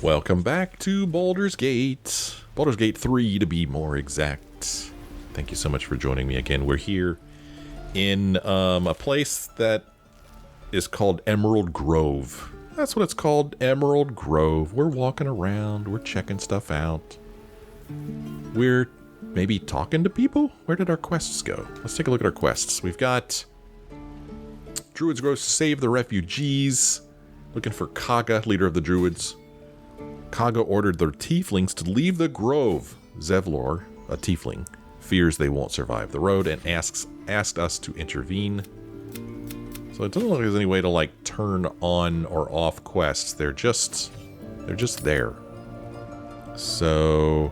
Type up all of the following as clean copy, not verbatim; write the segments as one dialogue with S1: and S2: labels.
S1: Welcome back to Baldur's Gate. Baldur's Gate 3 to be more exact. Thank you so much for joining me again. We're here in a place that is called Emerald Grove. That's what it's called, Emerald Grove. We're walking around, we're checking stuff out. We're maybe talking to people? Where did our quests go? Let's take a look at our quests. We've got Druids Grove, save the refugees. Looking for Kagha, leader of the Druids. Kagha ordered the Tieflings to leave the grove. Zevlor, a Tiefling, fears they won't survive the road and asked us to intervene. So it doesn't look like there's any way to like turn on or off quests. They're just there. So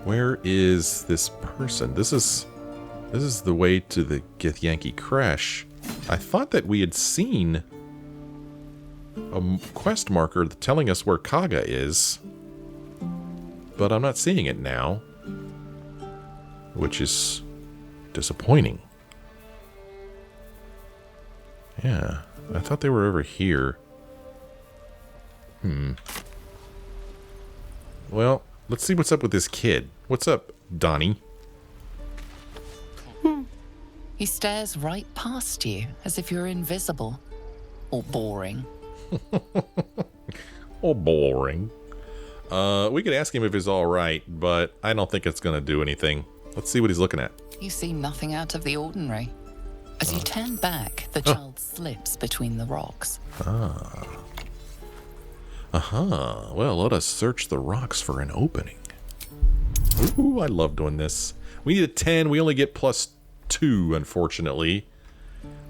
S1: where is this person? This is the way to the Githyanki Crash. I thought that we had seen a quest marker telling us where Kagha is, but I'm not seeing it now, which is disappointing. Yeah, I thought they were over here. Well, let's see what's up with this kid. What's up, Donnie?
S2: He stares right past you, as if you're invisible. Or boring.
S1: Oh, boring. We could ask him if he's alright, but I don't think it's going to do anything. Let's see what he's looking at.
S2: You see nothing out of the ordinary. As you turn back, the child slips between the rocks.
S1: Well, let us search the rocks for an opening. Ooh, I love doing this. We need a 10. We only get +2, unfortunately.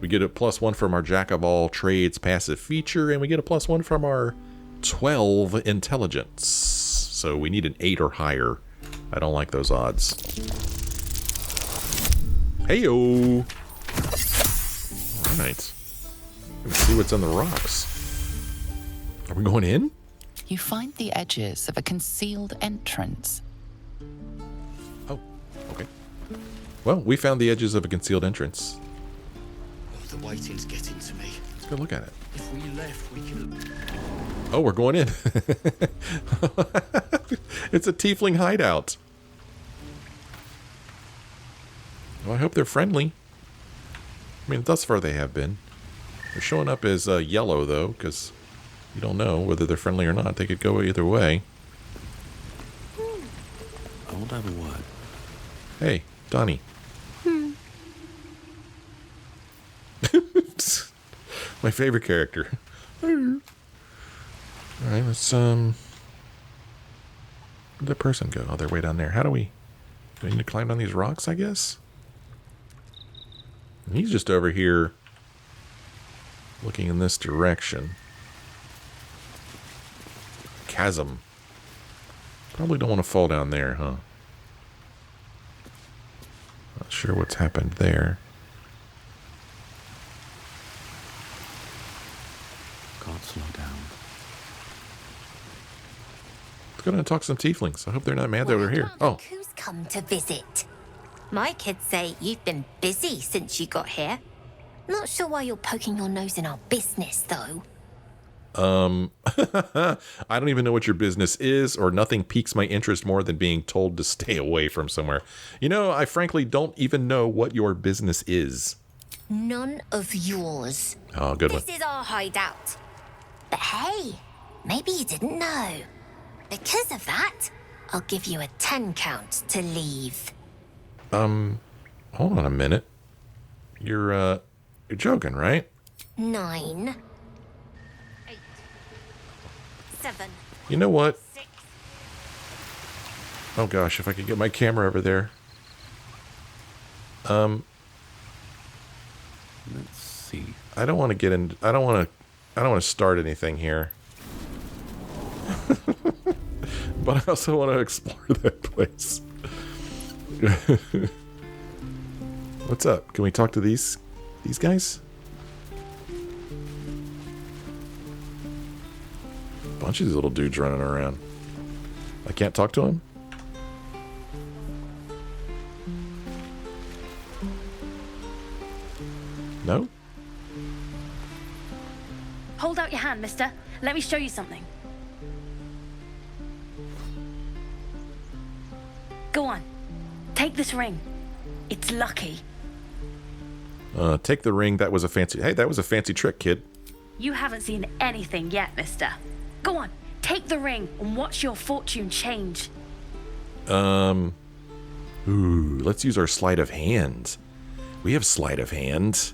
S1: We get a +1 from our Jack of all trades passive feature, and we get a +1 from our 12 intelligence. So we need an 8 or higher. I don't like those odds. Heyo! Alright. Let's see what's on the rocks. Are we going in?
S2: You find the edges of a concealed entrance.
S1: Oh, okay. Well, we found the edges of a concealed entrance.
S3: Oh, the waiting's getting to me.
S1: Let's go look at it.
S3: If we left, we could...
S1: Oh, we're going in. It's a Tiefling hideout. Well, I hope they're friendly. I mean, thus far they have been. They're showing up as yellow, though, because you don't know whether they're friendly or not. They could go either way.
S3: I want to have a word.
S1: Hey, Donnie. My favorite character. Alright, let's, where'd that person go? Oh, they're way down there. How do we need to climb down these rocks, I guess? And he's just over here looking in this direction. Chasm. Probably don't want to fall down there, huh? Not sure what's happened there.
S3: Can't slow down.
S1: Let's go down and talk to some tieflings. I hope they're not mad that we're here. Oh.
S4: Who's come to visit? My kids say you've been busy since you got here. Not sure why you're poking your nose in our business, though.
S1: I don't even know what your business is, or nothing piques my interest more than being told to stay away from somewhere. You know, I frankly don't even know what your business is.
S4: None of yours.
S1: Oh, good one.
S4: This is our hideout. But hey, maybe you didn't know. Because of that, I'll give you a 10 count to leave.
S1: Hold on a minute. You're joking, right?
S4: 9, 8, 7.
S1: You know what?
S4: 6.
S1: Oh gosh, if I could get my camera over there.
S3: Let's see.
S1: I don't want to get in. I don't want to start anything here. But I also want to explore that place. What's up? Can we talk to these guys? A bunch of these little dudes running around. I can't talk to them? No?
S4: Hold out your
S5: hand, mister. Let me show you something. Go on. Take this ring. It's lucky.
S1: Take the ring. That was a fancy... Hey, that was a fancy trick, kid.
S5: You haven't seen anything yet, mister. Go on. Take the ring and watch your fortune change.
S1: Ooh, let's use our sleight of hand. We have sleight of hand.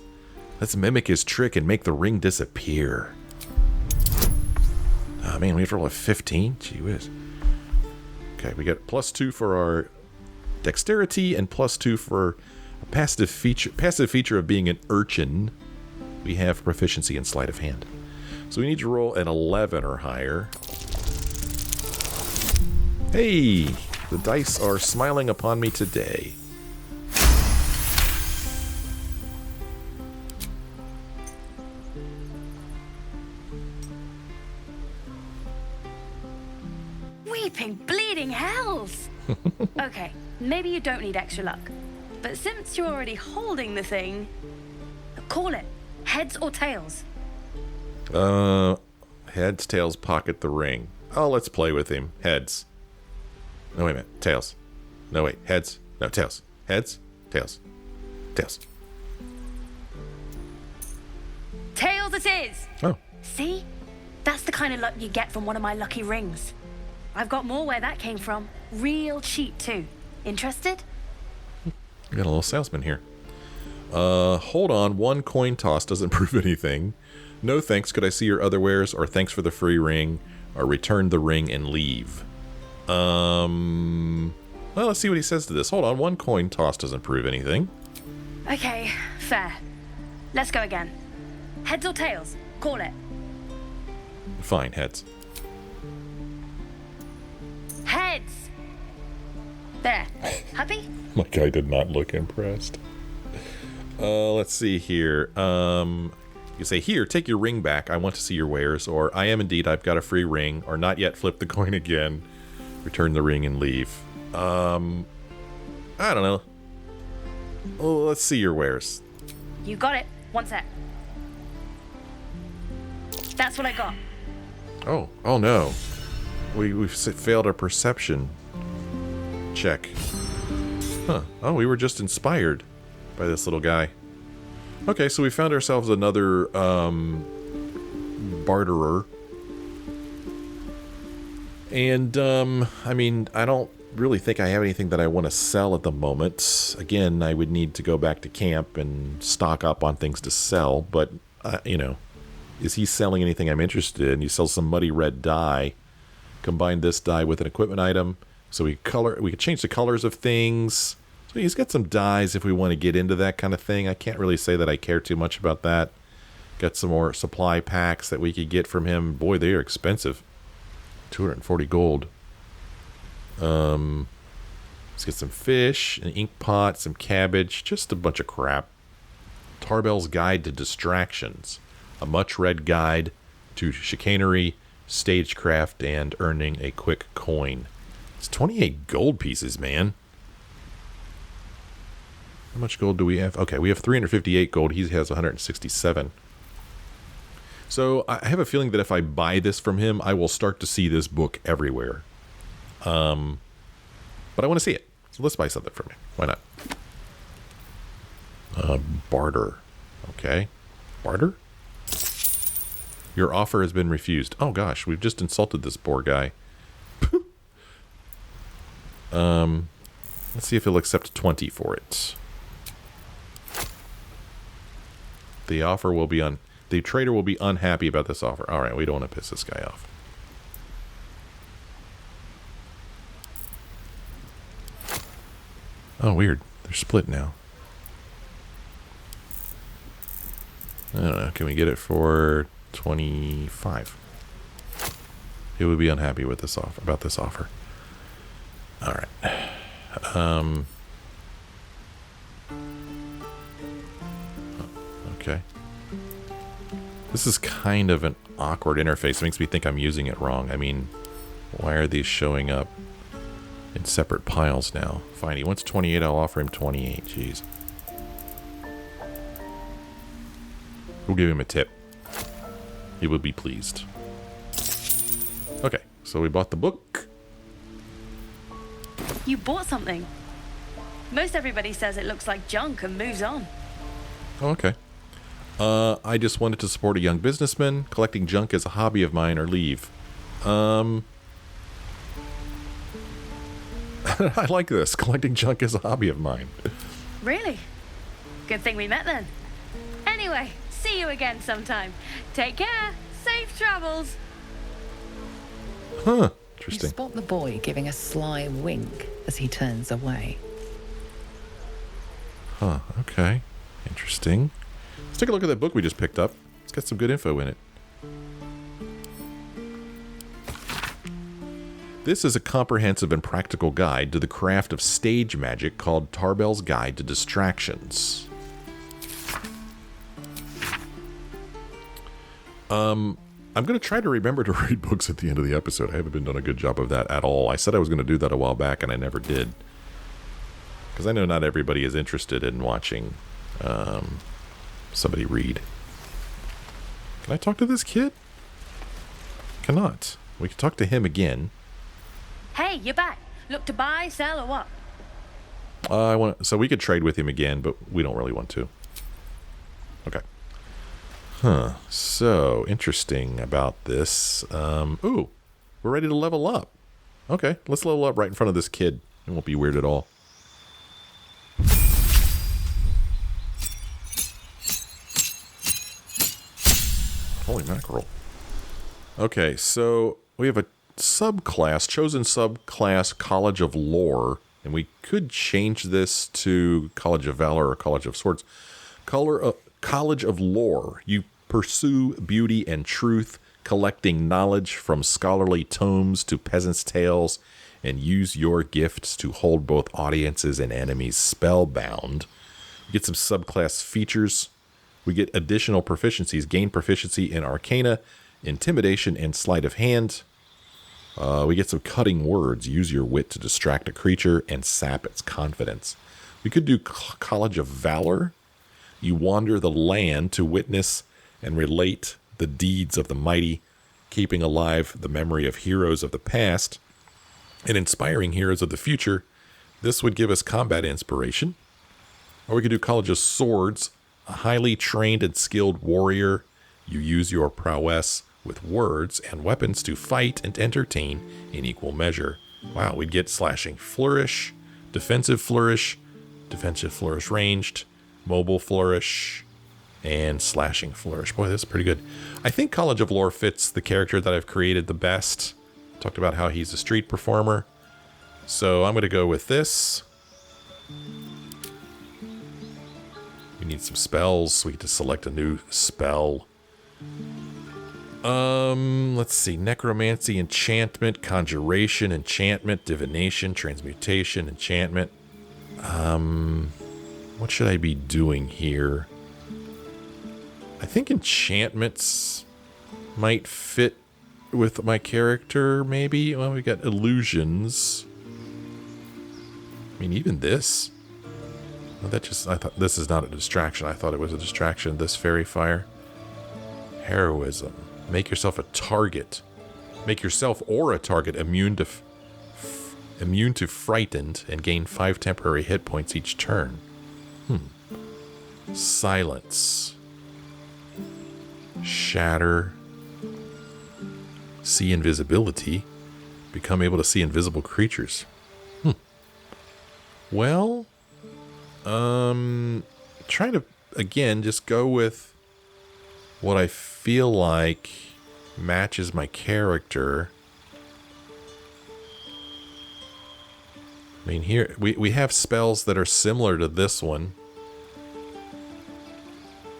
S1: Let's mimic his trick and make the ring disappear. Oh, man, we have to roll a 15? Gee whiz. Okay, we got +2 for our dexterity and +2 for a passive feature of being an urchin. We have proficiency in sleight of hand. So we need to roll an 11 or higher. Hey, the dice are smiling upon me today.
S5: Weeping, bleeding hells! Okay, maybe you don't need extra luck. But since you're already holding the thing, call it. Heads or tails?
S1: Heads, tails, pocket the ring. Oh, let's play with him. Heads. No, wait a minute. Tails. No, wait. Heads. No, tails. Heads, tails, tails.
S5: Tails it is!
S1: Oh.
S5: See? That's the kind of luck you get from one of my lucky rings. I've got more where that came from. Real cheap, too. Interested?
S1: We got a little salesman here. Hold on. One coin toss doesn't prove anything. No thanks. Could I see your other wares? Or thanks for the free ring. Or return the ring and leave. Well, let's see what he says to this. Hold on. One coin toss doesn't prove anything.
S5: Okay, fair. Let's go again. Heads or tails? Call it.
S1: Fine, heads.
S5: Heads! There. Happy?
S1: My guy did not look impressed. Let's see here. You say, here, take your ring back. I want to see your wares. Or, I am indeed, I've got a free ring. Or, not yet, flip the coin again. Return the ring and leave. I don't know. Oh, let's see your wares.
S5: You got it. One sec. That's what I got.
S1: Oh no. We've failed our perception check. Huh. Oh, we were just inspired by this little guy. Okay, so we found ourselves another barterer. And, I mean, I don't really think I have anything that I want to sell at the moment. Again, I would need to go back to camp and stock up on things to sell. But, you know, is he selling anything I'm interested in? You sell some muddy red dye. Combine this dye with an equipment item. So we can change the colors of things. So he's got some dyes if we want to get into that kind of thing. I can't really say that I care too much about that. Got some more supply packs that we could get from him. Boy, they are expensive. 240 gold. Let's get some fish, an ink pot, some cabbage, just a bunch of crap. Tarbell's Guide to Distractions. A much-read guide to chicanery, stagecraft, and earning a quick coin. It's 28 gold pieces, man. How much gold do we have? Okay, we have 358 gold. He has 167. So I have a feeling that if I buy this from him, I will start to see this book everywhere. But I want to see it. So let's buy something from him. Why not? Barter. Okay. Barter? Your offer has been refused. Oh gosh, we've just insulted this poor guy. Let's see if he'll accept 20 for it. The offer will be the trader will be unhappy about this offer. All right, we don't want to piss this guy off. Oh, weird. They're split now. I don't know. Can we get it for 25? He would be unhappy with this offer. About this offer. All right. Okay. This is kind of an awkward interface. It makes me think I'm using it wrong. I mean, why are these showing up in separate piles now? Fine, he wants 28. I'll offer him 28. Jeez. We'll give him a tip. He would be pleased. Okay, so we bought the book.
S5: You bought something. Most everybody says it looks like junk and moves on.
S1: Oh, okay. I just wanted to support a young businessman. Collecting junk is a hobby of mine, or leave. I like this. Collecting junk is a hobby of mine.
S5: Really? Good thing we met then. Anyway, see you again sometime. Take care. Safe travels.
S1: Huh.
S2: You
S1: Interesting.
S2: spot the boy giving a sly wink as he turns away.
S1: Huh. Okay. Interesting. Let's take a look at that book we just picked up. It's got some good info in it. This is a comprehensive and practical guide to the craft of stage magic called Tarbell's Guide to Distractions. I'm going to try to remember to read books at the end of the episode. I haven't been doing a good job of that at all. I said I was going to do that a while back, and I never did. Because I know not everybody is interested in watching somebody read. Can I talk to this kid? Cannot. We can talk to him again.
S5: Hey, you're back. Look to buy, sell, or what?
S1: So we could trade with him again, but we don't really want to. Okay. Huh. So, interesting about this. Ooh, we're ready to level up. Okay, let's level up right in front of this kid. It won't be weird at all. Holy mackerel. Okay, so we have a subclass, chosen subclass, College of Lore, and we could change this to College of Valor or College of Swords. College of Lore. You pursue beauty and truth, collecting knowledge from scholarly tomes to peasants' tales, and use your gifts to hold both audiences and enemies spellbound. We get some subclass features. We get additional proficiencies. Gain proficiency in Arcana, Intimidation, and Sleight of Hand. We get some cutting words. Use your wit to distract a creature and sap its confidence. We could do College of Valor. You wander the land to witness and relate the deeds of the mighty, keeping alive the memory of heroes of the past and inspiring heroes of the future. This would give us combat inspiration. Or we could do College of Swords. A highly trained and skilled warrior. You use your prowess with words and weapons to fight and entertain in equal measure. Wow, we'd get Slashing Flourish, Defensive Flourish Ranged, Mobile Flourish, and Slashing Flourish. Boy, that's pretty good. I think College of Lore fits the character that I've created the best. Talked about how he's a street performer. So I'm going to go with this. We need some spells, so we get to select a new spell. Let's see. Necromancy, Enchantment, Conjuration, Enchantment, Divination, Transmutation, Enchantment. What should I be doing here? I think enchantments might fit with my character, maybe. Well, we got illusions. I mean, even this. Well, I thought this is not a distraction. I thought it was a distraction. This fairy fire. Heroism. Make yourself a target. Make yourself or a target immune to frightened and gain 5 temporary hit points each turn. Silence. Shatter. See invisibility. Become able to see invisible creatures. Well, trying to, again, just go with what I feel like matches my character. I mean, here, we have spells that are similar to this one.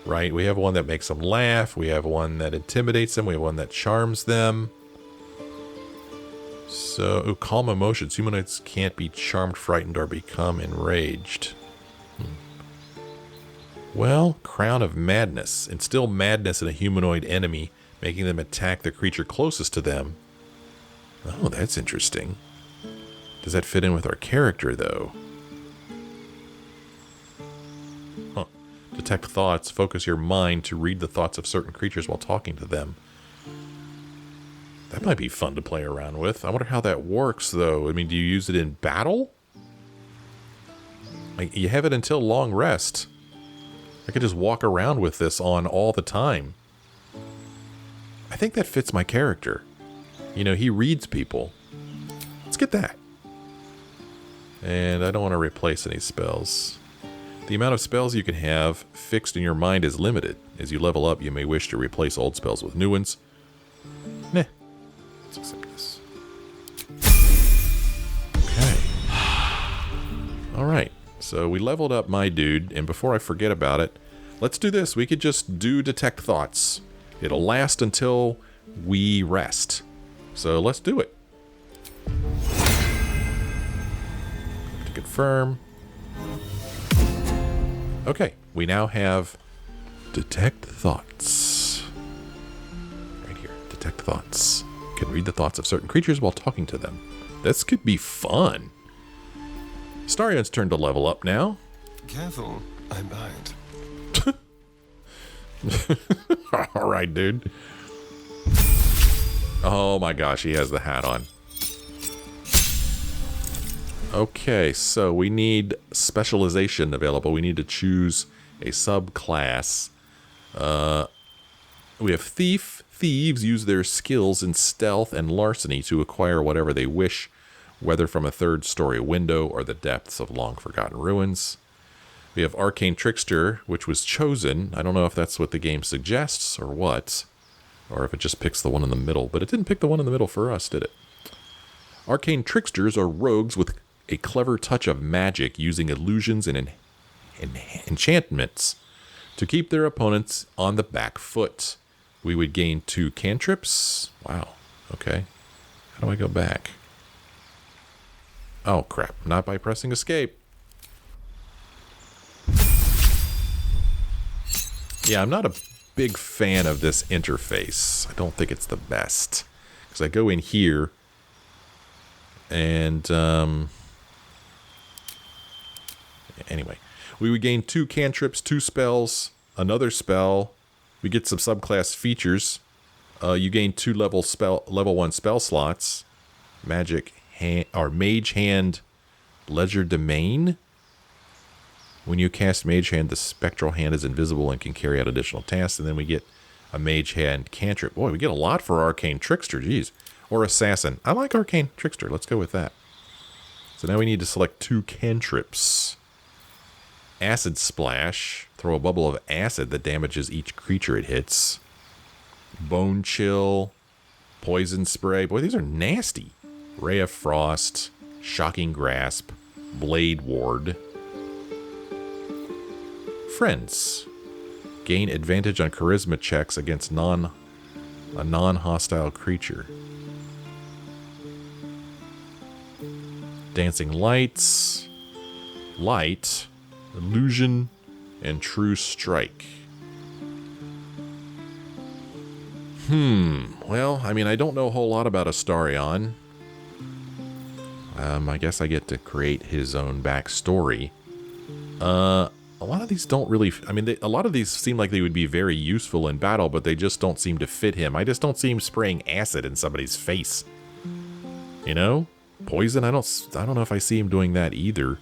S1: Right? We have one that makes them laugh. We have one that intimidates them. We have one that charms them. So, calm emotions. Humanoids can't be charmed, frightened, or become enraged. Well, Crown of Madness. Instill madness in a humanoid enemy, making them attack the creature closest to them. Oh, that's interesting. Does that fit in with our character, though? Huh. Detect thoughts. Focus your mind to read the thoughts of certain creatures while talking to them. That might be fun to play around with. I wonder how that works, though. I mean, do you use it in battle? Like, you have it until long rest. I could just walk around with this on all the time. I think that fits my character. You know, he reads people. Let's get that. And I don't want to replace any spells. The amount of spells you can have fixed in your mind is limited. As you level up, you may wish to replace old spells with new ones. Meh. Let's accept this. Okay. Alright. So we leveled up my dude, and before I forget about it, let's do this. We could just do Detect Thoughts. It'll last until we rest. So let's do it. To confirm. Okay, we now have Detect Thoughts. Right here, Detect Thoughts. You can read the thoughts of certain creatures while talking to them. This could be fun. Starion's turn to level up now.
S6: Careful, I bite.
S1: Alright, dude. Oh my gosh, he has the hat on. Okay, so we need specialization available. We need to choose a subclass. We have Thief. Thieves use their skills in stealth and larceny to acquire whatever they wish, whether from a third-story window or the depths of long-forgotten ruins. We have Arcane Trickster, which was chosen. I don't know if that's what the game suggests or what, or if it just picks the one in the middle, but it didn't pick the one in the middle for us, did it? Arcane Tricksters are rogues with a clever touch of magic, using illusions and enchantments to keep their opponents on the back foot. We would gain 2 cantrips. Wow, okay. How do I go back? Oh, crap. Not by pressing escape. Yeah, I'm not a big fan of this interface. I don't think it's the best. Because I go in here, and, anyway. We would gain 2 cantrips, 2 spells, another spell. We get some subclass features. You gain 2 level 1 spell slots. Magic hand, or Mage Hand, Ledger Domain. When you cast Mage Hand, the spectral hand is invisible and can carry out additional tasks. And then we get a Mage Hand cantrip. Boy, we get a lot for Arcane Trickster. Jeez. Or Assassin. I like Arcane Trickster. Let's go with that. So now we need to select 2 cantrips. Acid Splash. Throw a bubble of acid that damages each creature it hits. Bone Chill. Poison Spray. Boy, these are nasty. Ray of Frost. Shocking Grasp. Blade Ward. Friends. Gain advantage on charisma checks against a non-hostile creature. Dancing Lights. Light. Illusion. And True Strike. Well, I mean, I don't know a whole lot about Astarion. I guess I get to create his own backstory. A lot of these don't really... I mean, a lot of these seem like they would be very useful in battle, but they just don't seem to fit him. I just don't see him spraying acid in somebody's face. You know? Poison, I don't know if I see him doing that either.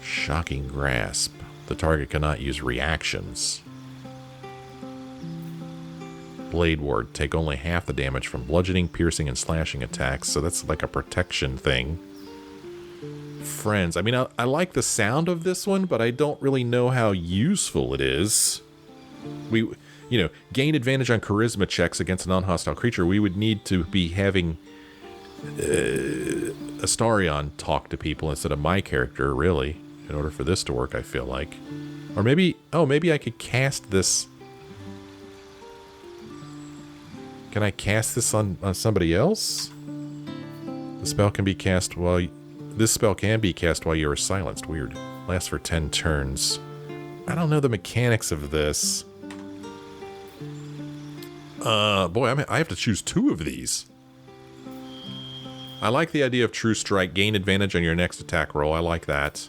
S1: Shocking Grasp. The target cannot use reactions. Blade Ward. Take only half the damage from bludgeoning, piercing, and slashing attacks. So that's like a protection thing. Friends. I mean, I like the sound of this one, but I don't really know how useful it is. Gain advantage on charisma checks against a non-hostile creature. We would need to be having Astarion talk to people instead of my character, really, in order for this to work, I feel like. Or maybe I could cast this. Can I cast this on somebody else? The spell can be cast while... This spell can be cast while you are silenced. Weird. Lasts for 10 turns. I don't know the mechanics of this. Boy, I have to choose 2 of these. I like the idea of True Strike. Gain advantage on your next attack roll. I like that.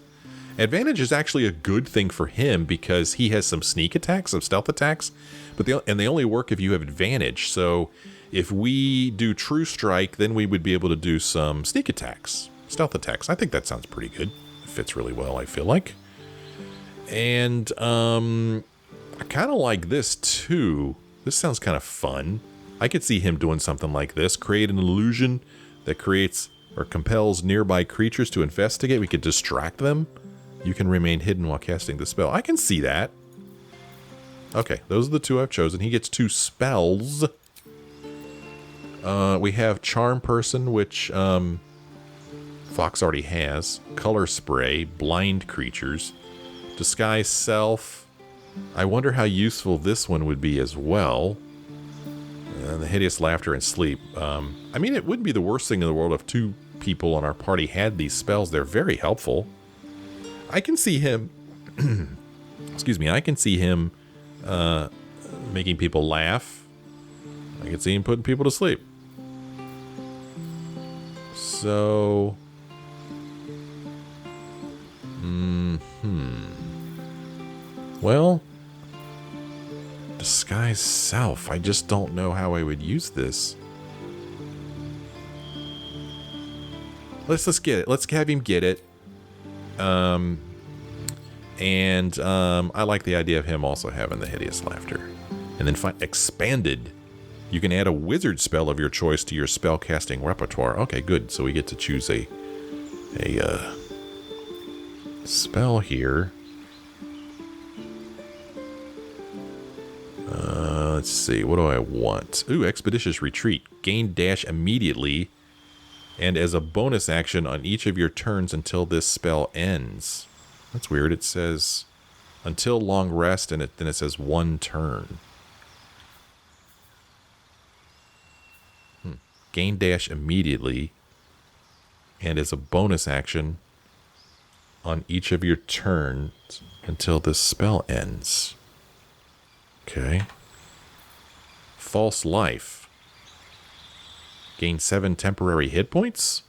S1: Advantage is actually a good thing for him because he has some sneak attacks, some stealth attacks, but they only work if you have advantage. So if we do True Strike, then we would be able to do some sneak attacks, stealth attacks. I think that sounds pretty good. It fits really well, I feel like. And I kind of like this too. This sounds kind of fun. I could see him doing something like this. Create an illusion that creates or compels nearby creatures to investigate. We could distract them. You can remain hidden while casting the spell. I can see that. Okay, those are the two I've chosen. He gets 2 spells. We have Charm Person, which Fox already has. Color Spray, Blind Creatures. Disguise Self. I wonder how useful this one would be as well. The Hideous Laughter and Sleep. I mean, it wouldn't be the worst thing in the world if 2 people on our party had these spells. They're very helpful. I can see him... excuse me. I can see him making people laugh. I can see him putting people to sleep. So... Well... Disguise Self. I just don't know how I would use this. Let's get it. Let's have him get it. I like the idea of him also having the Hideous Laughter. And then find Expanded. You can add a wizard spell of your choice to your spellcasting repertoire. Okay, good. So we get to choose a spell here. Let's see. What do I want? Ooh, Expeditious Retreat. Gain dash immediately and as a bonus action on each of your turns until this spell ends. That's weird. It says until long rest, and then it says 1 turn. Gain dash immediately and as a bonus action on each of your turns until this spell ends. Okay. False Life. Gain 7 temporary hit points.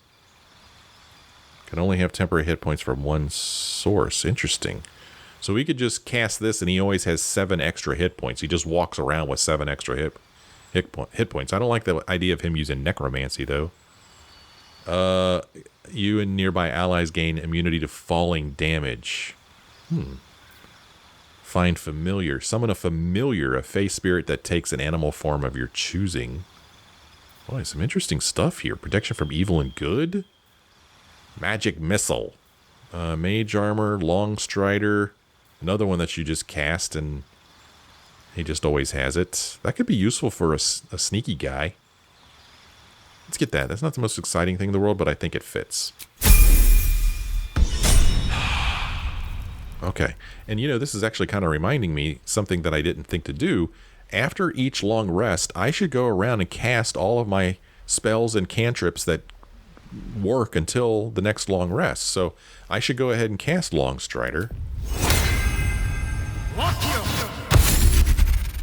S1: Can only have temporary hit points from 1 source. Interesting. So we could just cast this and he always has 7 extra hit points. He just walks around with 7 extra hit points. I don't like the idea of him using necromancy though. You and nearby allies gain immunity to falling damage. Find familiar. Summon a familiar, a fey spirit that takes an animal form of your choosing. Boy, some interesting stuff here. Protection from evil and good. Magic Missile. Mage Armor, Long Strider. Another one that you just cast and he just always has it. That could be useful for a sneaky guy. Let's get that. That's not the most exciting thing in the world, but I think it fits. Okay. And you know, this is actually kind of reminding me something that I didn't think to do. After each long rest, I should go around and cast all of my spells and cantrips that work until the next long rest. So I should go ahead and cast Long Strider.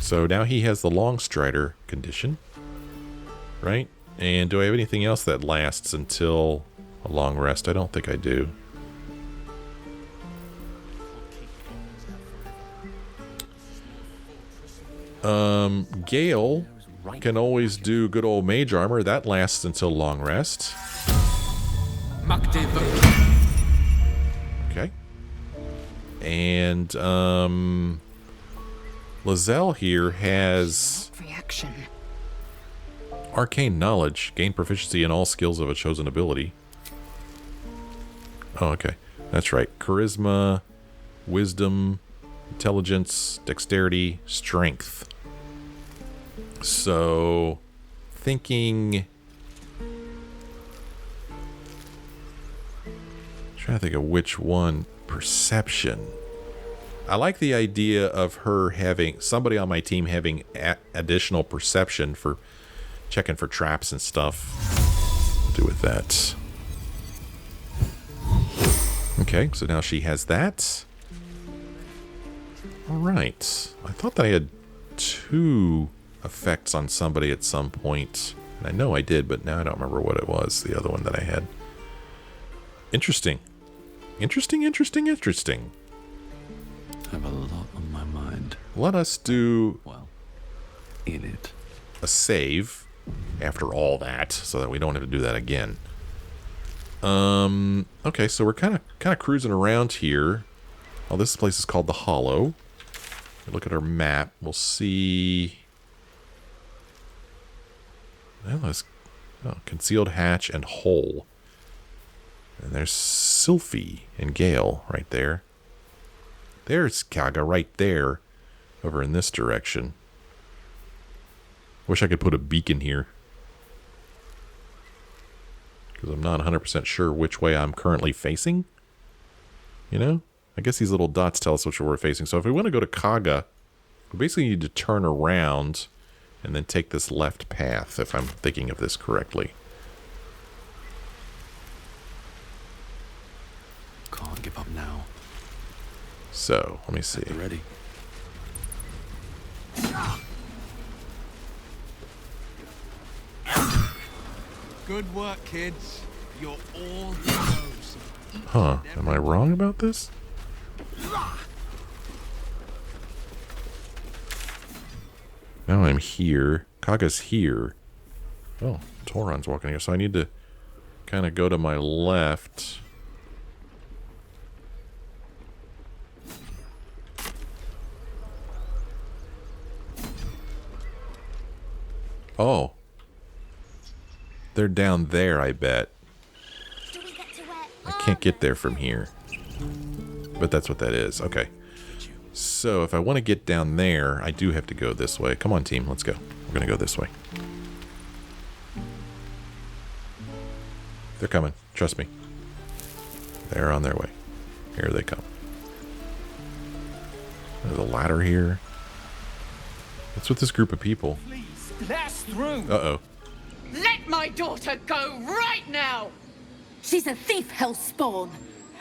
S1: So now he has the Long Strider condition, right? And do I have anything else that lasts until a long rest? I don't think I do. Gale can always do good old Mage Armor. That lasts until long rest. Okay. And Lizelle here has
S2: Reaction.
S1: Arcane Knowledge. Gain proficiency in all skills of a chosen ability. Oh, okay. That's right. Charisma, Wisdom, Intelligence, Dexterity, Strength. So, trying to think of which one. Perception. I like the idea of her having, somebody on my team having additional perception for checking for traps and stuff. I'll do with that. Okay, so now she has that. Alright. I thought that I had 2 effects on somebody at some point. And I know I did, but now I don't remember what it was, the other one that I had. Interesting. Interesting, interesting, interesting.
S3: I have a lot on my mind.
S1: Let us do
S3: Well, in it.
S1: a save after all that, so that we don't have to do that again. Okay, so we're kind of cruising around here. Oh, this place is called the Hollow. We look at our map, we'll see. Well, there's concealed hatch and hole. And there's Sylphie and Gale right there. There's Kagha right there, over in this direction. Wish I could put a beacon here, because I'm not 100% sure which way I'm currently facing. You know? I guess these little dots tell us which way we're facing. So if we want to go to Kagha, we basically need to turn around and then take this left path, if I'm thinking of this correctly.
S3: Can't give up now.
S1: So, let me see.
S3: Be ready.
S7: Good work, kids. You're all heroes.
S1: Huh, am I wrong about this? Now I'm here. Kagha's here. Oh, Toron's walking here. So I need to kind of go to my left. Oh. They're down there, I bet. I can't get there from here. But that's what that is. Okay. So if I want to get down there, I do have to go this way. Come on, team. Let's go. We're going to go this way. They're coming. Trust me. They're on their way. Here they come. There's a ladder here. What's with this group of people?
S7: Blast through.
S1: Uh-oh.
S8: Let my daughter go right now!
S9: She's a thief, hellspawn,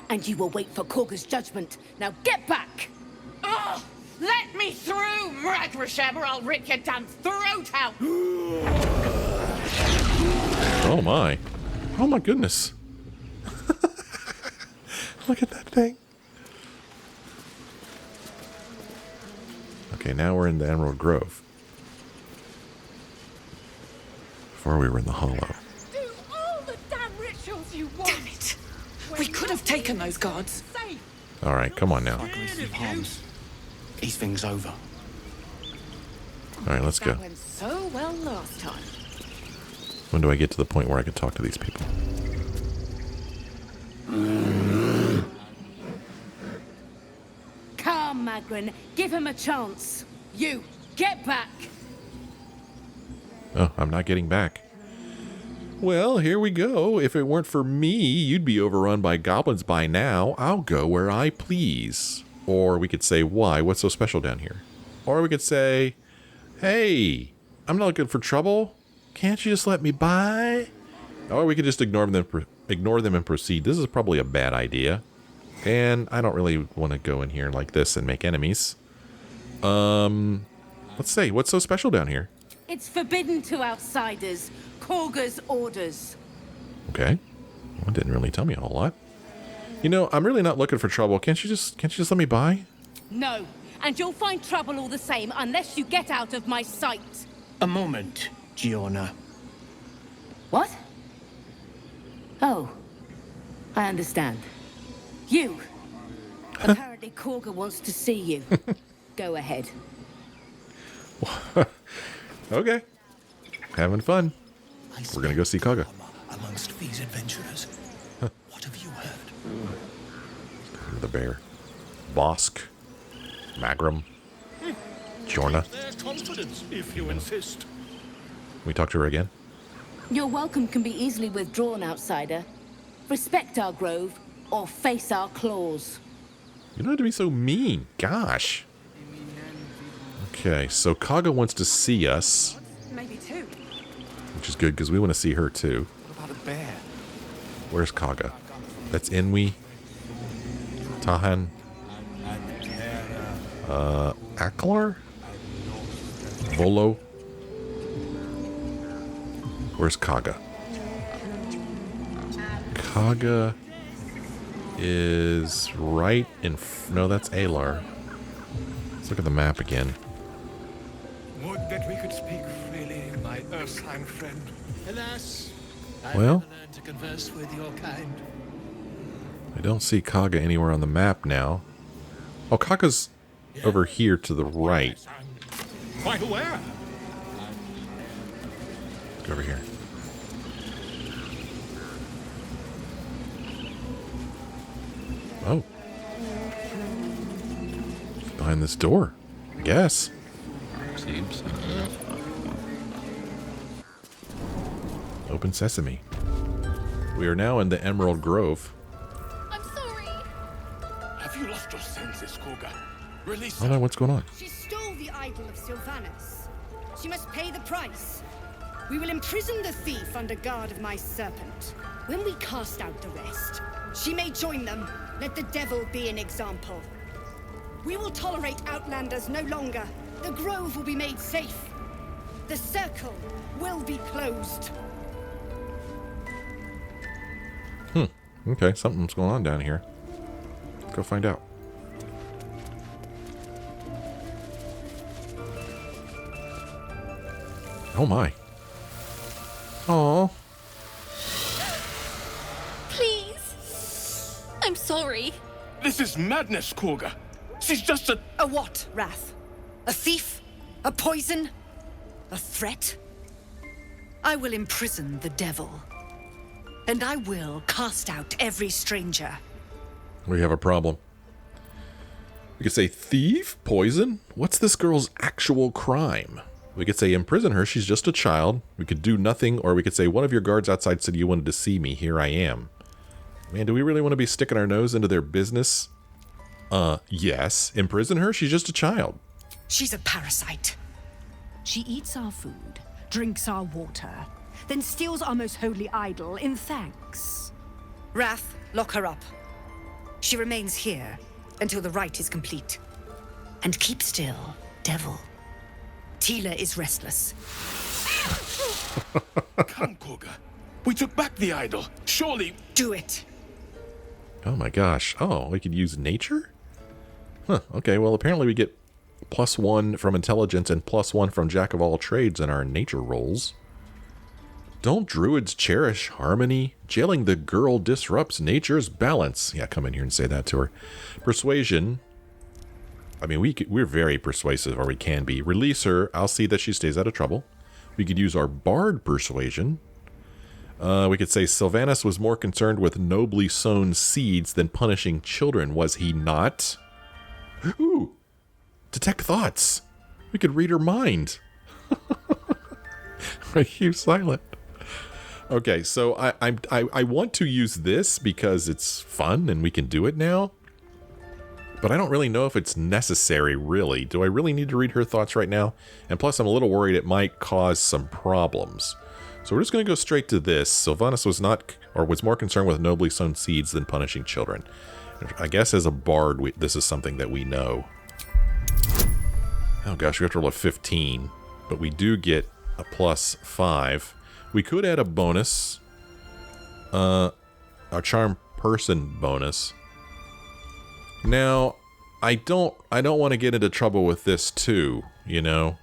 S9: and you will wait for Korga's judgment. Now get back!
S8: Oh, let me through, Mragrasham, or I'll rip your damn throat out!
S1: Oh my. Oh my goodness. Look at that thing. Okay, now we're in the Emerald Grove. Before we were in the Hollow.
S8: Do all the damn rituals you want! Damn it! We could have taken those guards.
S1: Alright, come on now.
S3: Palms. These things over.
S1: Alright, let's go.
S8: That went so well last time.
S1: When do I get to the point where I can talk to these people?
S9: Come, Magrin, give him a chance. You, get back!
S1: Oh, I'm not getting back. Well, here we go. If it weren't for me, you'd be overrun by goblins by now. I'll go where I please. Or we could say, why? What's so special down here? Or we could say, hey, I'm not looking for trouble. Can't you just let me by? Or we could just ignore them and proceed. This is probably a bad idea. And I don't really want to go in here like this and make enemies. Let's say, what's so special down here?
S9: It's forbidden to outsiders. Korga's orders.
S1: Okay. Well, it didn't really tell me a whole lot. You know, I'm really not looking for trouble. Can't you just let me by?
S9: No, and you'll find trouble all the same unless you get out of my sight.
S7: A moment, Giona.
S9: What? Oh, I understand. You. Apparently Korga wants to see you. Go ahead.
S1: Okay. Having fun. We're gonna go see Kagha.
S7: Amongst these adventurers. What have you heard?
S1: The bear. Bosk. Magram. Jorna.
S3: There's confidence, if you insist.
S1: We talk to her again?
S9: Your welcome can be easily withdrawn, outsider. Respect our grove, or face our claws.
S1: You don't have to be so mean. Gosh. Okay, so Kagha wants to see us,
S8: Maybe two.
S1: which is good because we want to see her too.
S7: What about a bear?
S1: Where's Kagha? That's Inwi. Tahan. Aklar? Volo? Where's Kagha? Kagha is right in... No, that's Alar. Let's look at the map again.
S7: Would that we could speak freely, my Earthside friend. Alas, I
S1: Well?
S7: never learned to converse with your kind.
S1: I don't see Kagha anywhere on the map now. Oh, Kagha's over here to the right.
S7: Yes, I'm quite aware.
S1: Let's go over here. Oh. Behind this door, I guess.
S3: Seems.
S1: Open sesame. We are now in the Emerald Grove.
S8: I'm sorry.
S7: Have you lost your senses, Korga? Release
S1: Oh no, what's going on?
S10: She stole the idol of Sylvanas. She must pay the price. We will imprison the thief under guard of my serpent. When we cast out the rest, she may join them. Let the devil be an example. We will tolerate outlanders no longer. The grove will be made safe. The circle will be closed.
S1: Okay, something's going on down here. Let's go find out. Oh my. Oh.
S8: Please. I'm sorry.
S3: This is madness, Korga. She's just a...
S10: A what, Wrath? A thief? A poison? A threat? I will imprison the devil. And I will cast out every stranger.
S1: We have a problem. We could say thief, poison. What's this girl's actual crime? We could say imprison her, she's just a child. We could do nothing, or we could say one of your guards outside said you wanted to see me, here I am. Man, do we really want to be sticking our nose into their business? Yes. Imprison her, she's just a child.
S10: She's a parasite. She eats our food, drinks our water, then steals our most holy idol in thanks. Wrath, lock her up. She remains here until the rite is complete. And keep still, devil. Tila is restless.
S3: Come, Korga. We took back the idol. Surely...
S10: Do it.
S1: Oh my gosh. Oh, we could use nature? Huh, okay, well apparently we get +1 from intelligence and +1 from jack of all trades in our nature rolls. Don't druids cherish harmony? Jailing the girl disrupts nature's balance. Yeah, come in here and say that to her. Persuasion. I mean, we're very persuasive, or we can be. Release her. I'll see that she stays out of trouble. We could use our bard persuasion. We could say Sylvanas was more concerned with nobly sown seeds than punishing children, was he not? Ooh, detect thoughts. We could read her mind. Are you silent? Okay, so I want to use this because it's fun and we can do it now. But I don't really know if it's necessary, really. Do I really need to read her thoughts right now? And plus, I'm a little worried it might cause some problems. So we're just going to go straight to this. Sylvanas was not, or was more concerned with nobly sown seeds than punishing children. I guess as a bard, this is something that we know. Oh gosh, we have to roll a 15. But we do get a +5. We could add a bonus. A charm person bonus. Now, I don't want to get into trouble with this too, you know.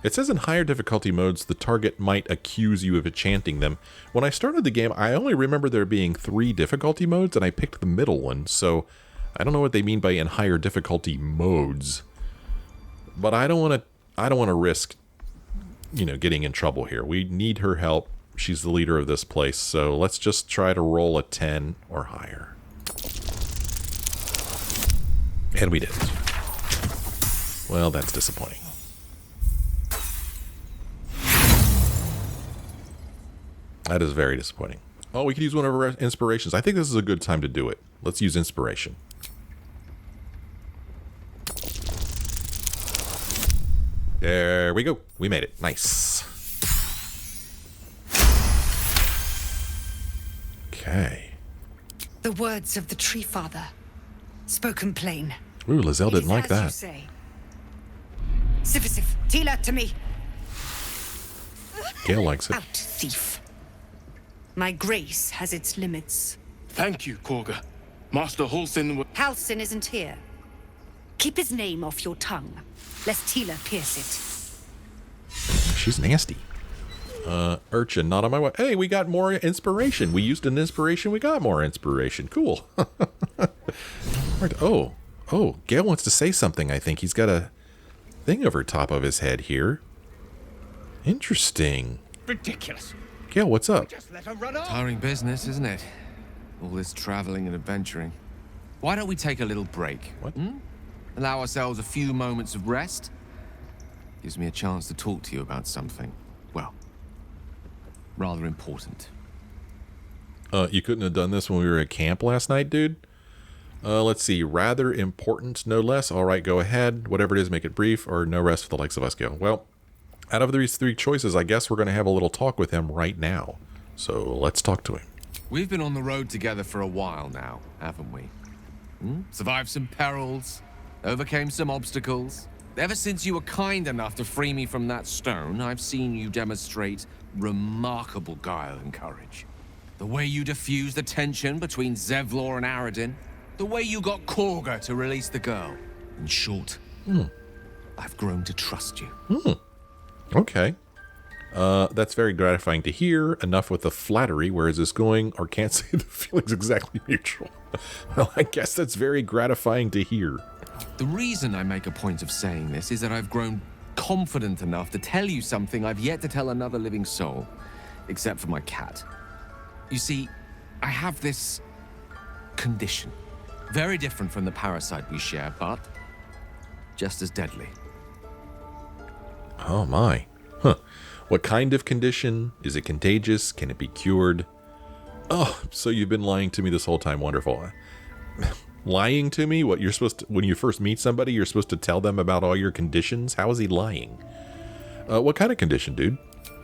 S1: It says in higher difficulty modes, the target might accuse you of enchanting them. When I started the game, I only remember there being 3 difficulty modes, and I picked the middle one, so I don't know what they mean by in higher difficulty modes. But I don't want to risk, you know, getting in trouble here. We need her help. She's the leader of this place, so let's just try to roll a 10 or higher. And we didn't. Well, that's disappointing. That is very disappointing. Oh, we could use one of our inspirations. I think this is a good time to do it. Let's use inspiration. There we go. We made it. Nice. Okay.
S10: The words of the Tree Father, spoken plain.
S1: Ooh, Lizelle didn't like
S10: It is as you
S1: that.
S10: say. Sifisif, Tila to me.
S1: Gale likes it.
S10: Out, thief. My grace has its limits.
S3: Thank you, Korga. Master Halsin.
S10: Halsin isn't here. Keep his name off your tongue, lest Tila pierce it.
S1: She's nasty. Urchin, not on my way. Hey, we got more inspiration. We used an inspiration. We got more inspiration. Cool. Oh, Gale wants to say something, I think. He's got a thing over top of his head here. Interesting.
S7: Ridiculous.
S1: Gale, what's up?
S7: Just let her run off.
S11: Tiring business, isn't it? All this traveling and adventuring. Why don't we take a little break?
S1: What?
S11: Allow ourselves a few moments of rest? Gives me a chance to talk to you about something, well, rather important.
S1: You couldn't have done this when we were at camp last night, dude? Let's see. Rather important, no less. All right, go ahead. Whatever it is, make it brief, or no rest for the likes of us, Gale. Well, out of these three choices, I guess we're going to have a little talk with him right now. So let's talk to him.
S11: We've been on the road together for a while now, haven't we? Survived some perils, overcame some obstacles. Ever since you were kind enough to free me from that stone, I've seen you demonstrate remarkable guile and courage. The way you diffused the tension between Zevlor and Aradin. The way you got Korga to release the girl. In short, I've grown to trust you.
S1: Okay. That's very gratifying to hear. Enough with the flattery. Where is this going? Or can't say the feeling's exactly mutual. Well, I guess that's very gratifying to hear.
S11: The reason I make a point of saying this is that I've grown confident enough to tell you something I've yet to tell another living soul. Except for my cat. You see, I have this condition. Very different from the parasite we share, but just as deadly.
S1: Oh my. Huh. What kind of condition? Is it contagious? Can it be cured? Oh, so you've been lying to me this whole time. Wonderful. Lying to me? What, you're supposed to, when you first meet somebody, you're supposed to tell them about all your conditions? How is he lying? What kind of condition, dude?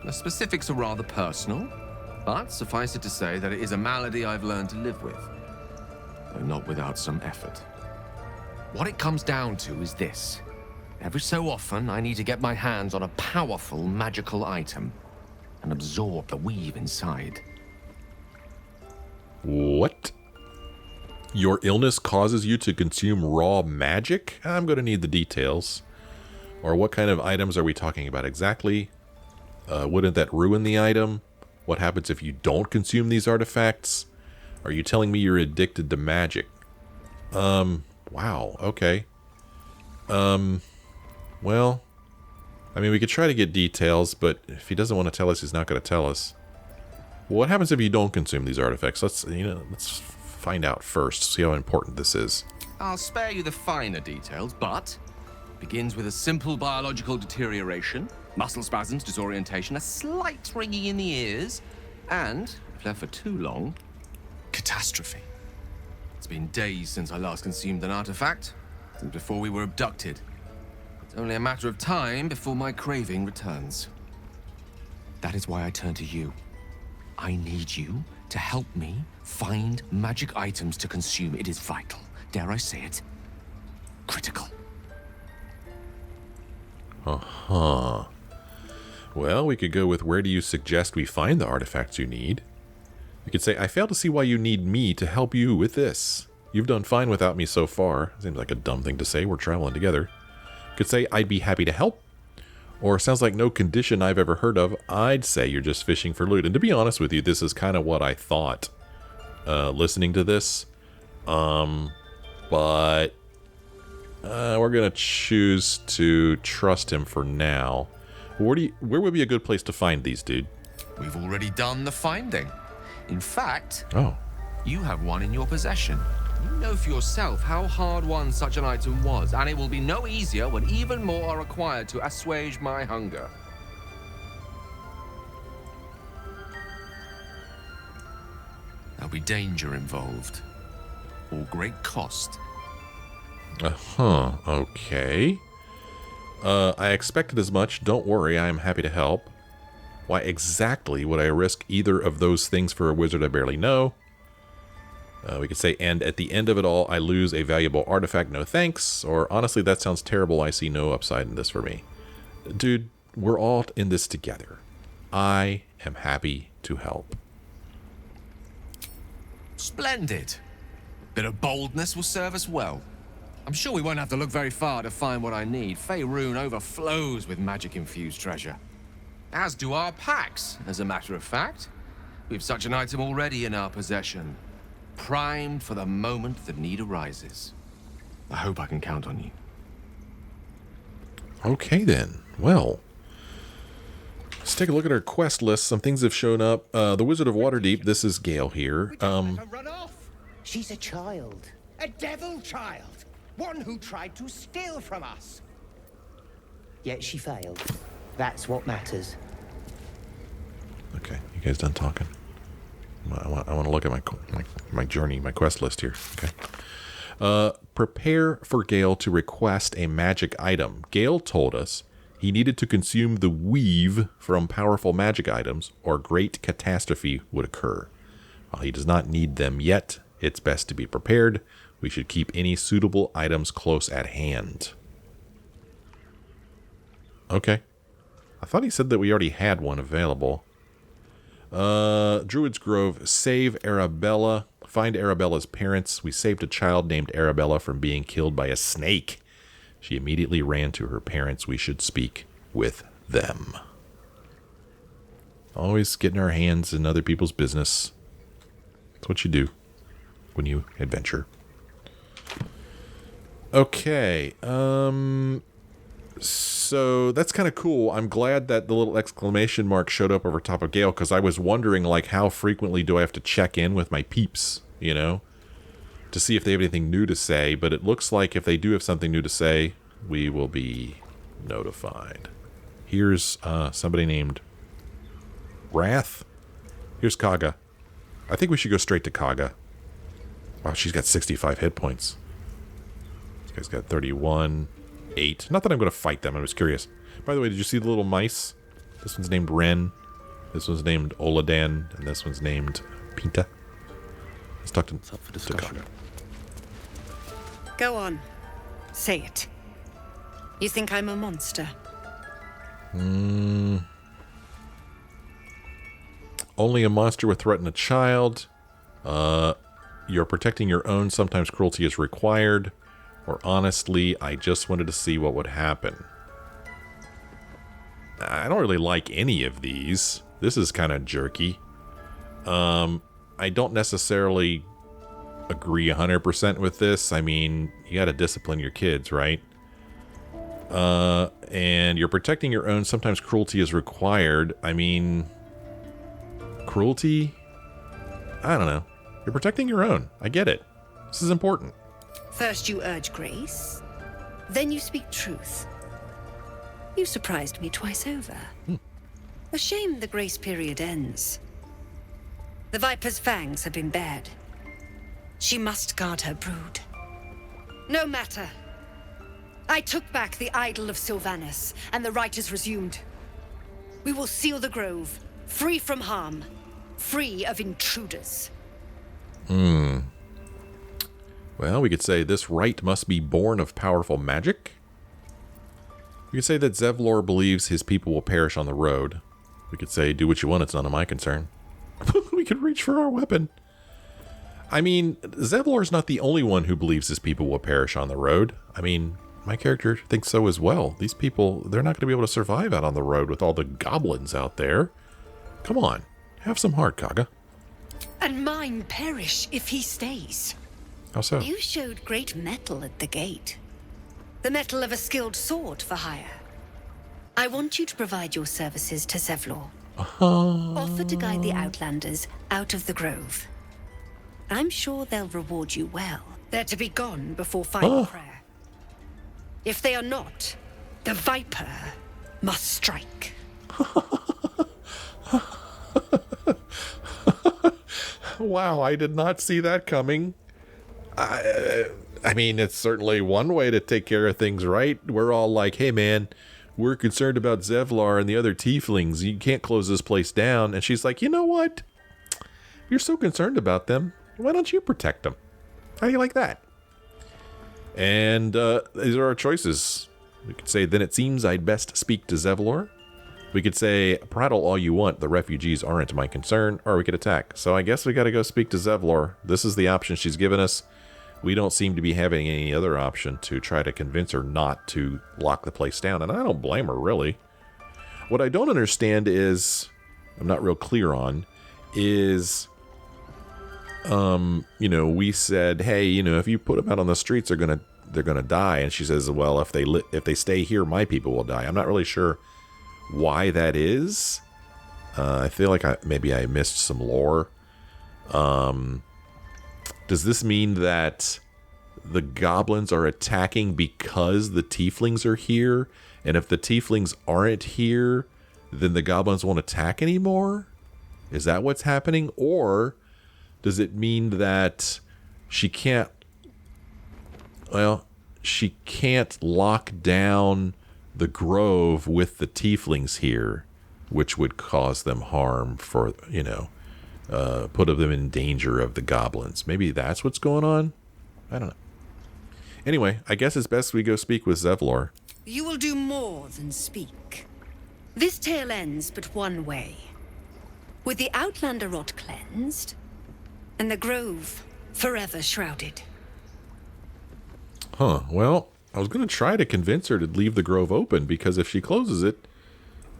S11: The specifics are rather personal, but suffice it to say that it is a malady I've learned to live with. Though not without some effort. What it comes down to is this. Every so often, I need to get my hands on a powerful magical item and absorb the weave inside.
S1: What? Your illness causes you to consume raw magic? I'm going to need the details. Or what kind of items are we talking about exactly? Wouldn't that ruin the item? What happens if you don't consume these artifacts? Are you telling me you're addicted to magic? Wow, okay. Well, I mean, we could try to get details, but if he doesn't want to tell us, he's not going to tell us. What happens if you don't consume these artifacts? Let's find out first, see how important this is.
S11: I'll spare you the finer details, but it begins with a simple biological deterioration, muscle spasms, disorientation, a slight ringing in the ears, and, if left for too long, catastrophe. It's been days since I last consumed an artifact, since before we were abducted. It's only a matter of time before my craving returns. That is why I turn to you. I need you to help me find magic items to consume. It is vital. Dare I say it? Critical.
S1: Uh-huh. Well, we could go with, where do you suggest we find the artifacts you need? You could say, I fail to see why you need me to help you with this. You've done fine without me so far. Seems like a dumb thing to say. We're traveling together. You could say, I'd be happy to help. Or sounds like no condition I've ever heard of. I'd say you're just fishing for loot. And to be honest with you, this is kind of what I thought listening to this. But we're going to choose to trust him for now. Where would be a good place to find these, dude?
S11: We've already done the finding. In fact,
S1: oh,
S11: you have one in your possession. You know for yourself how hard-won such an item was, and it will be no easier when even more are required to assuage my hunger. There'll be danger involved, or great cost.
S1: Uh-huh, okay. I expected as much. Don't worry, I am happy to help. Why exactly would I risk either of those things for a wizard I barely know? We could say, and at the end of it all, I lose a valuable artifact, no thanks. Or, honestly, that sounds terrible. I see no upside in this for me. Dude, we're all in this together. I am happy to help.
S11: Splendid. Bit of boldness will serve us well. I'm sure we won't have to look very far to find what I need. Faerun overflows with magic-infused treasure. As do our packs, as a matter of fact. We've such an item already in our possession. Primed for the moment the need arises. I hope I can count on you.
S1: Okay then. Well, let's take a look at our quest list. Some things have shown up. The Wizard of Waterdeep. This is Gale here.
S12: Run off. She's a child. A devil child. One who tried to steal from us. Yet she failed. That's what matters.
S1: Okay, you guys done talking? I want to look at my journey, my quest list here. Okay. Prepare for Gale to request a magic item. Gale told us he needed to consume the weave from powerful magic items, or great catastrophe would occur. While he does not need them yet, it's best to be prepared. We should keep any suitable items close at hand. Okay. I thought he said that we already had one available. Druid's Grove. Save Arabella. Find Arabella's parents. We saved a child named Arabella from being killed by a snake. She immediately ran to her parents. We should speak with them. Always getting our hands in other people's business. That's what you do when you adventure. Okay. So that's kind of cool. I'm glad that the little exclamation mark showed up over top of Gale, because I was wondering, like, how frequently do I have to check in with my peeps, you know, to see if they have anything new to say. But it looks like if they do have something new to say, we will be notified. Here's somebody named Wrath. Here's Kagha. I think we should go straight to Kagha. Wow, she's got 65 hit points. This guy's got 31. 8. Not that I'm going to fight them. I was curious. By the way, did you see the little mice? This one's named Ren. This one's named Oladan. And this one's named Pinta. Stockton.
S13: It's up for discussion.
S10: Go on. Say it. You think I'm a monster?
S1: Only a monster would threaten a child. You're protecting your own. Sometimes cruelty is required. Or honestly, I just wanted to see what would happen. I don't really like any of these. This is kind of jerky. I don't necessarily agree 100% with this. I mean, you gotta discipline your kids, right? And you're protecting your own. Sometimes cruelty is required. I mean, cruelty? I don't know. You're protecting your own. I get it. This is important.
S10: First you urge grace, then you speak truth. You surprised me twice over. A shame the grace period ends. The Viper's fangs have been bared. She must guard her brood. No matter. I took back the idol of Sylvanas, and the rite is resumed. We will seal the grove, free from harm, free of intruders.
S1: Well, we could say this rite must be born of powerful magic. We could say that Zevlor believes his people will perish on the road. We could say, do what you want, it's none of my concern. We could reach for our weapon. I mean, Zevlor's not the only one who believes his people will perish on the road. I mean, my character thinks so as well. These people, they're not going to be able to survive out on the road with all the goblins out there. Come on, have some heart, Kagha.
S10: And mine perish if he stays.
S1: How so?
S10: You showed great mettle at the gate. The mettle of a skilled sword for hire. I want you to provide your services to Zevlor. Offer to guide the Outlanders out of the grove. I'm sure they'll reward you well. They're to be gone before final prayer. If they are not, the Viper must strike.
S1: Wow, I did not see that coming. I mean, it's certainly one way to take care of things, right? We're all like, hey man, we're concerned about Zevlor and the other tieflings. You can't close this place down. And she's like, you know what? You're so concerned about them. Why don't you protect them? How do you like that? And these are our choices. We could say, then it seems I'd best speak to Zevlor. We could say, prattle all you want, the refugees aren't my concern, or we could attack. So I guess we got to go speak to Zevlor. This is the option she's given us. We don't seem to be having any other option to try to convince her not to lock the place down, and I don't blame her, really. What I don't understand is, I'm not real clear on, is, you know, we said, hey, you know, if you put them out on the streets, they're gonna die, and she says, well, if they stay here, my people will die. I'm not really sure why that is. I feel like maybe I missed some lore. Does this mean that the goblins are attacking because the tieflings are here? And if the tieflings aren't here, then the goblins won't attack anymore? Is that what's happening? Or does it mean that she can't lock down the grove with the tieflings here, which would cause them harm for, you know, put them in danger of the goblins? Maybe that's what's going on? I don't know. Anyway, I guess it's best we go speak with Zevlor.
S10: You will do more than speak. This tale ends but one way. With the Outlander rot cleansed, and the grove forever shrouded.
S1: Huh, well, I was going to try to convince her to leave the grove open, because if she closes it,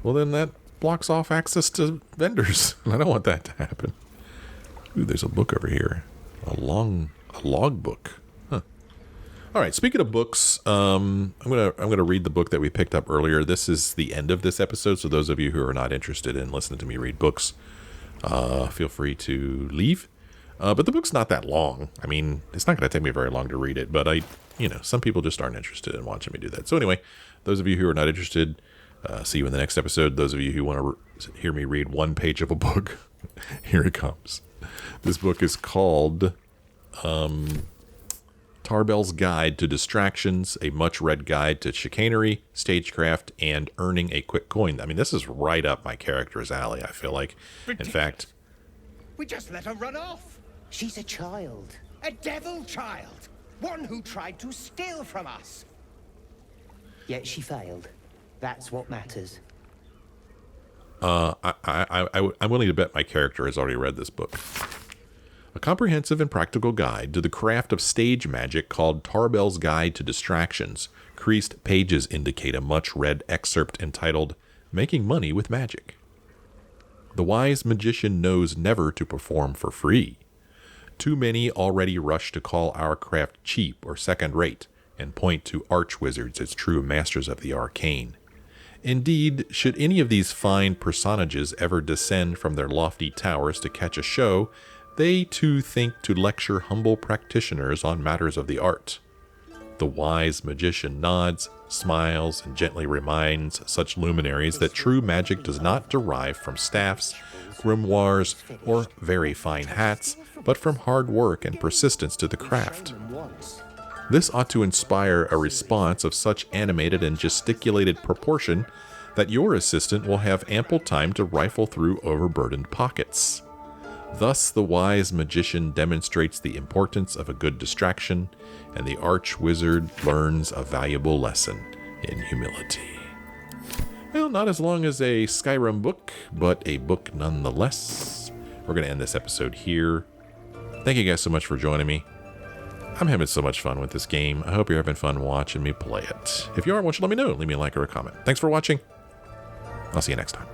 S1: well, then that blocks off access to vendors. I don't want that to happen. Ooh, there's a book over here. A log book. Huh. All right, speaking of books, I'm gonna read the book that we picked up earlier. This is the end of this episode, so those of you who are not interested in listening to me read books, feel free to leave. But the book's not that long. I mean, it's not going to take me very long to read it, but some people just aren't interested in watching me do that. So anyway, those of you who are not interested, see you in the next episode. Those of you who want to hear me read one page of a book, here it comes. This book is called Tarbell's Guide to Distractions, a much-read guide to chicanery, stagecraft, and earning a quick coin. I mean, this is right up my character's alley, I feel like. In fact,
S12: we just let her run off. She's a child. A devil child. One who tried to steal from us. Yet she failed. That's what matters.
S1: I'm willing to bet my character has already read this book. A comprehensive and practical guide to the craft of stage magic called Tarbell's Guide to Distractions. Creased pages indicate a much-read excerpt entitled Making Money with Magic. The wise magician knows never to perform for free. Too many already rush to call our craft cheap or second-rate and point to arch-wizards as true masters of the arcane. Indeed, should any of these fine personages ever descend from their lofty towers to catch a show, they too think to lecture humble practitioners on matters of the art. The wise magician nods, smiles, and gently reminds such luminaries that true magic does not derive from staffs, grimoires, or very fine hats, but from hard work and persistence to the craft. This ought to inspire a response of such animated and gesticulated proportion that your assistant will have ample time to rifle through overburdened pockets. Thus the wise magician demonstrates the importance of a good distraction, and the arch-wizard learns a valuable lesson in humility. Well, not as long as a Skyrim book, but a book nonetheless. We're going to end this episode here. Thank you guys so much for joining me. I'm having so much fun with this game. I hope you're having fun watching me play it. If you are, why don't you let me know? Leave me a like or a comment. Thanks for watching. I'll see you next time.